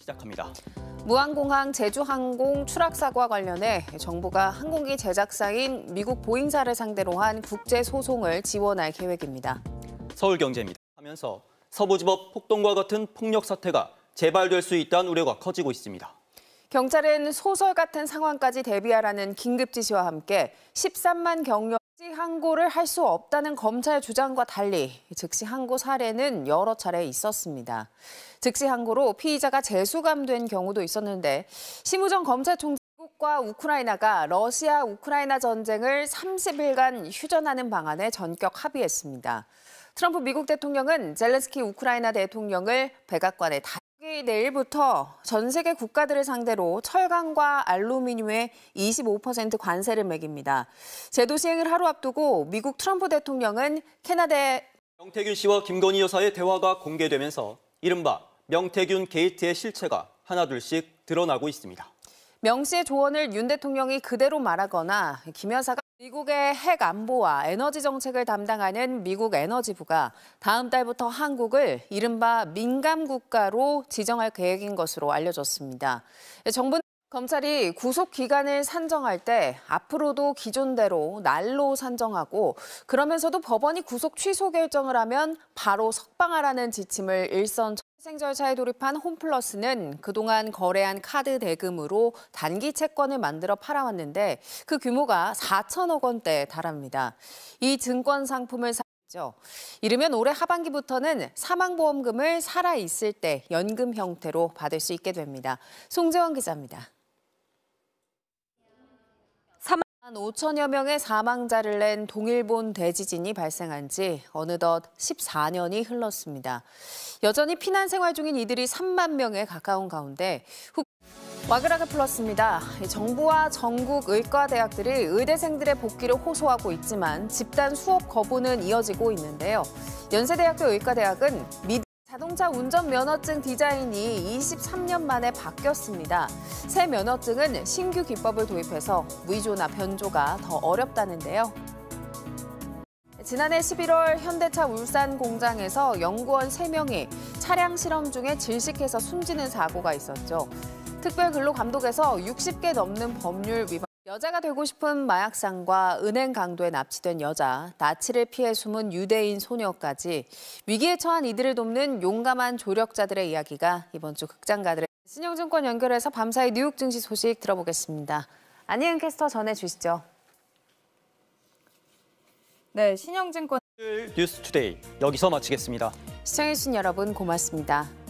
시작합니다. 무안공항 제주항공 추락 사고와 관련해 정부가 항공기 제작사인 미국 보잉사를 상대로 한 국제 소송을 지원할 계획입니다. 서울경제입니다. 하면서 서부지법 폭동과 같은 폭력 사태가 재발될 수 있다는 우려가 커지고 있습니다. 경찰은 소설 같은 상황까지 대비하라는 긴급 지시와 함께 13만 경력 항고를 할 수 없다는 검찰 주장과 달리 즉시 항고 사례는 여러 차례 있었습니다. 즉시 항고로 피의자가 재수감된 경우도 있었는데 심우정 검찰총장 미국과 우크라이나가 러시아-우크라이나 전쟁을 30일간 휴전하는 방안에 전격 합의했습니다. 트럼프 미국 대통령은 젤렌스키 우크라이나 대통령을 백악관에 내일부터 전 세계 국가들을 상대로 철강과 알루미늄에 25% 관세를 매깁니다. 제도 시행을 하루 앞두고 미국 트럼프 대통령은 캐나다의 명태균 씨와 김건희 여사의 대화가 공개되면서 이른바 명태균 게이트의 실체가 하나둘씩 드러나고 있습니다. 명 씨의 조언을 윤 대통령이 그대로 말하거나 김 여사가 미국의 핵 안보와 에너지 정책을 담당하는 미국 에너지부가 다음 달부터 한국을 이른바 민감 국가로 지정할 계획인 것으로 알려졌습니다. 정부는 검찰이 구속 기간을 산정할 때 앞으로도 기존대로 날로 산정하고 그러면서도 법원이 구속 취소 결정을 하면 바로 석방하라는 지침을 일선 회생 절차에 돌입한 홈플러스는 그동안 거래한 카드 대금으로 단기 채권을 만들어 팔아왔는데 그 규모가 4천억 원대에 달합니다. 이 증권 상품을 사죠. 이르면 올해 하반기부터는 사망보험금을 살아있을 때 연금 형태로 받을 수 있게 됩니다. 송재원 기자입니다. 3만 5천여 명의 사망자를 낸 동일본 대지진이 발생한 지 어느덧 14년이 흘렀습니다. 여전히 피난 생활 중인 이들이 3만 명에 가까운 가운데 와그라그 플러스입니다. 정부와 전국 의과대학들이 의대생들의 복귀를 호소하고 있지만 집단 수업 거부는 이어지고 있는데요. 연세대학교 의과대학은 자동차 운전 면허증 디자인이 23년 만에 바뀌었습니다. 새 면허증은 신규 기법을 도입해서 위조나 변조가 더 어렵다는데요. 지난해 11월 현대차 울산 공장에서 연구원 3명이 차량 실험 중에 질식해서 숨지는 사고가 있었죠. 특별근로감독에서 60개 넘는 법률 위반. 여자가 되고 싶은 마약상과 은행 강도에 납치된 여자, 나치를 피해 숨은 유대인 소녀까지 위기에 처한 이들을 돕는 용감한 조력자들의 이야기가 이번 주 극장가들의 신영증권 연결해서 밤사이 뉴욕 증시 소식 들어보겠습니다. 안희은 캐스터 전해주시죠. 네, 신영증권 뉴스투데이 여기서 마치겠습니다. 시청해주신 여러분 고맙습니다.